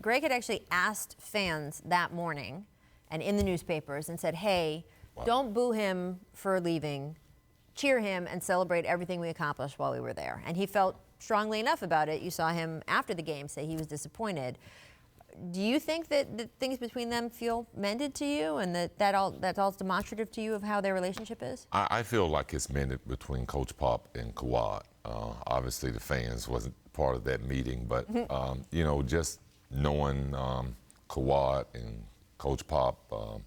Gregg had actually asked fans that morning and in the newspapers and said, hey, don't boo him for leaving. Cheer him and celebrate everything we accomplished while we were there. And he felt strongly enough about it. You saw him after the game say he was disappointed. Do you think that things between them feel mended to you and that's all demonstrative to you of how their relationship is? I feel like it's mended between Coach Pop and Kawhi. Obviously, the fans wasn't part of that meeting, but, you know, just knowing Kawhi and Coach Pop, a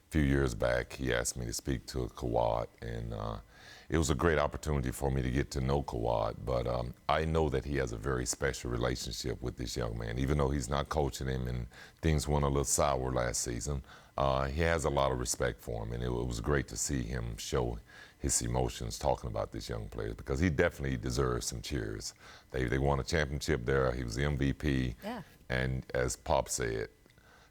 few years back, he asked me to speak to Kawhi, and it was a great opportunity for me to get to know Kawhi, but I know that he has a very special relationship with this young man. Even though he's not coaching him and things went a little sour last season, he has a lot of respect for him, and it was great to see him show his emotions talking about this young player because he definitely deserves some cheers. They won a championship there. He was the MVP, and as Pop said,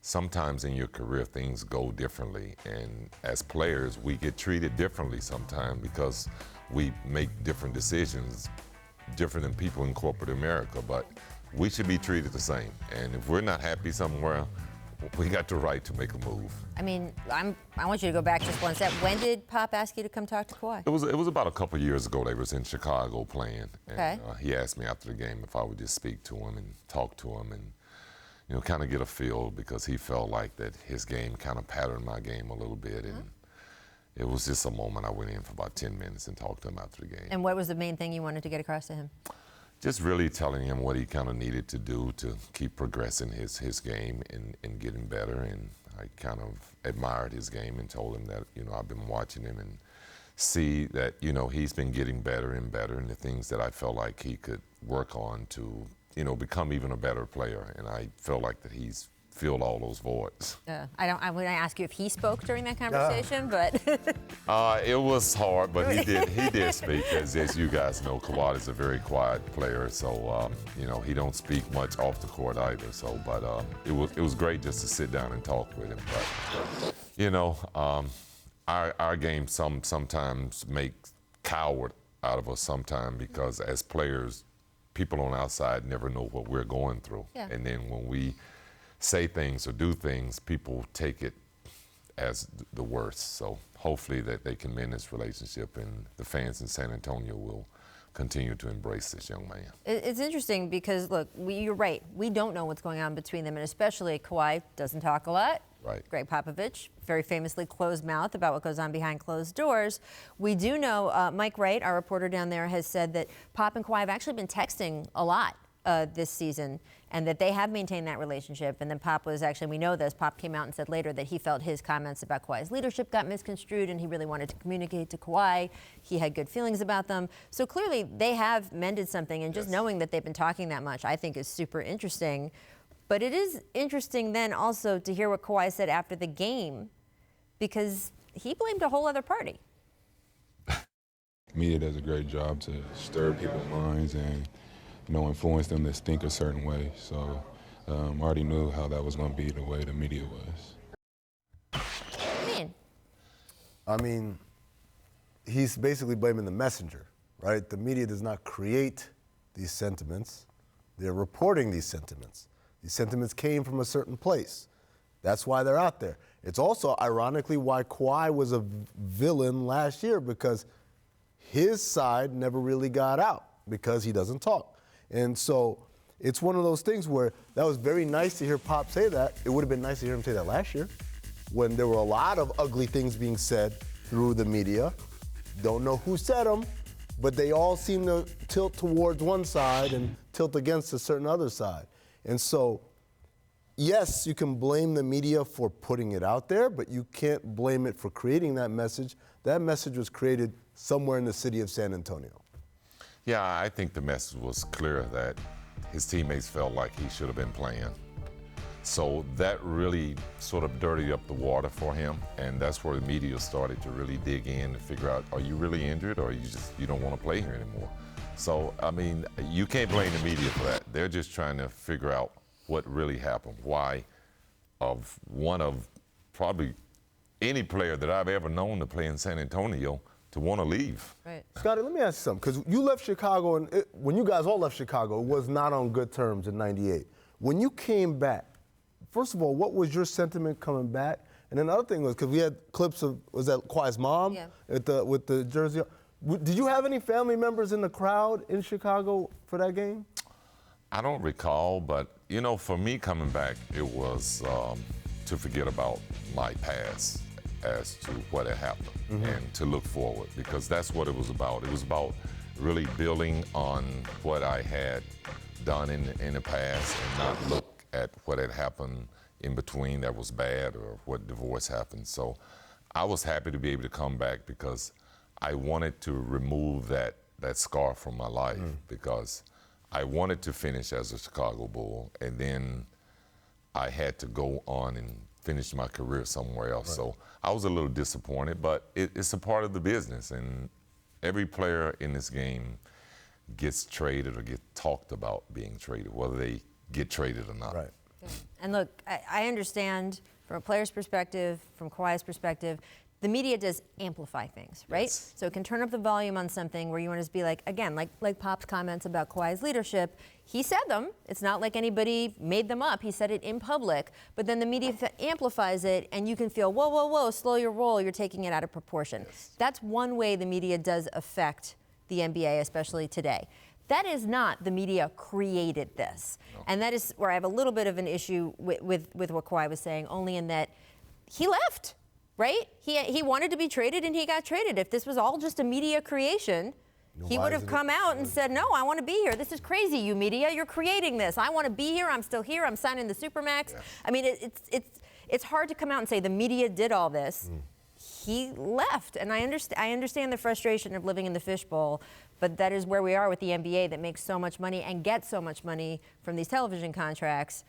sometimes in your career things go differently, and as players we get treated differently sometimes because we make different decisions, different than people in corporate America, but we should be treated the same. And if we're not happy somewhere, we got the right to make a move. I mean, I want you to go back just one step. When did Pop ask you to come talk to Kawhi? It was about a couple of years ago. They was in Chicago playing, and okay. He asked me after the game if I would just speak to him and talk to him and, you know, kind of get a feel because he felt like that his game kind of patterned my game a little bit. And it was just a moment. I went in for about 10 minutes and talked to him after the game. And what was the main thing you wanted to get across to him? Just really telling him what he kind of needed to do to keep progressing his game and getting better. And I kind of admired his game and told him that, you know, I've been watching him and see that, you know, he's been getting better and better, and the things that I felt like he could work on to, you know, become even a better player, and I feel like that he's filled all those voids. I'm going to ask you if he spoke during that conversation, but it was hard, but he did speak. As you guys know, Kawhi is a very quiet player, so you know, he don't speak much off the court either. So, but it was great just to sit down and talk with him. But you know, our game sometimes makes coward out of us sometimes because as players, people on the outside never know what we're going through. And then when we say things or do things, people take it as the worst. So hopefully that they can mend this relationship, and the fans in San Antonio will continue to embrace this young man. It's interesting because, look, you're right. We don't know what's going on between them, and especially Kawhi doesn't talk a lot. Right. Gregg Popovich, very famously closed mouth about what goes on behind closed doors. We do know, Mike Wright, our reporter down there, has said that Pop and Kawhi have actually been texting a lot this season, and that they have maintained that relationship. And then Pop was actually, we know this, Pop came out and said later that he felt his comments about Kawhi's leadership got misconstrued and he really wanted to communicate to Kawhi. He had good feelings about them. So clearly they have mended something, and just knowing that they've been talking that much I think is super interesting. But it is interesting then also to hear what Kawhi said after the game, because he blamed a whole other party. Media does a great job to stir people's minds and, you know, influence them to think a certain way. So I already knew how that was going to be the way the media was. I mean, he's basically blaming the messenger, right? The media does not create these sentiments. They're reporting these sentiments. These sentiments came from a certain place. That's why they're out there. It's also, ironically, why Kawhi was a villain last year, because his side never really got out because he doesn't talk. And so it's one of those things where that was very nice to hear Pop say that. It would have been nice to hear him say that last year when there were a lot of ugly things being said through the media. Don't know who said them, but they all seem to tilt towards one side and tilt against a certain other side. And so, yes, you can blame the media for putting it out there, but you can't blame it for creating that message. That message was created somewhere in the city of San Antonio. Yeah, I think the message was clear that his teammates felt like he should have been playing. So that really sort of dirtied up the water for him, and that's where the media started to really dig in and figure out, are you really injured, or you don't want to play here anymore? So, I mean, you can't blame the media for that. They're just trying to figure out what really happened, why of one of probably any player that I've ever known to play in San Antonio to want to leave. Right. Scottie, let me ask you something, because you left Chicago, and when you guys all left Chicago, it was not on good terms in '98. When you came back, first of all, what was your sentiment coming back? And then the other thing was, because we had clips of, was that Kawhi's mom with the jersey? Did you have any family members in the crowd in Chicago for that game? I don't recall, but, you know, for me coming back, it was to forget about my past as to what had happened and to look forward, because that's what it was about. It was about really building on what I had done in the past and not look at what had happened in between that was bad or what divorce happened. So I was happy to be able to come back because I wanted to remove that scar from my life because I wanted to finish as a Chicago Bull, and then I had to go on and finish my career somewhere else. Right. So I was a little disappointed, but it's a part of the business, and every player in this game gets traded or get talked about being traded, whether they get traded or not. Right. Yeah. And look, I understand from a player's perspective, from Kawhi's perspective, the media does amplify things, right? Yes. So it can turn up the volume on something where you want to be like, again, like Pop's comments about Kawhi's leadership. He said them. It's not like anybody made them up. He said it in public. But then the media amplifies it, and you can feel, whoa, whoa, whoa, slow your roll. You're taking it out of proportion. Yes. That's one way the media does affect the NBA, especially today. That is not the media created this. No. And that is where I have a little bit of an issue with what Kawhi was saying, only in that he left. Right? He wanted to be traded, and he got traded. If this was all just a media creation, he would have come out and said, no, I want to be here. This is crazy, you media. You're creating this. I want to be here. I'm still here. I'm signing the Supermax. Yeah. I mean, it's hard to come out and say the media did all this. He left, and I understand the frustration of living in the fishbowl, but that is where we are with the NBA that makes so much money and gets so much money from these television contracts.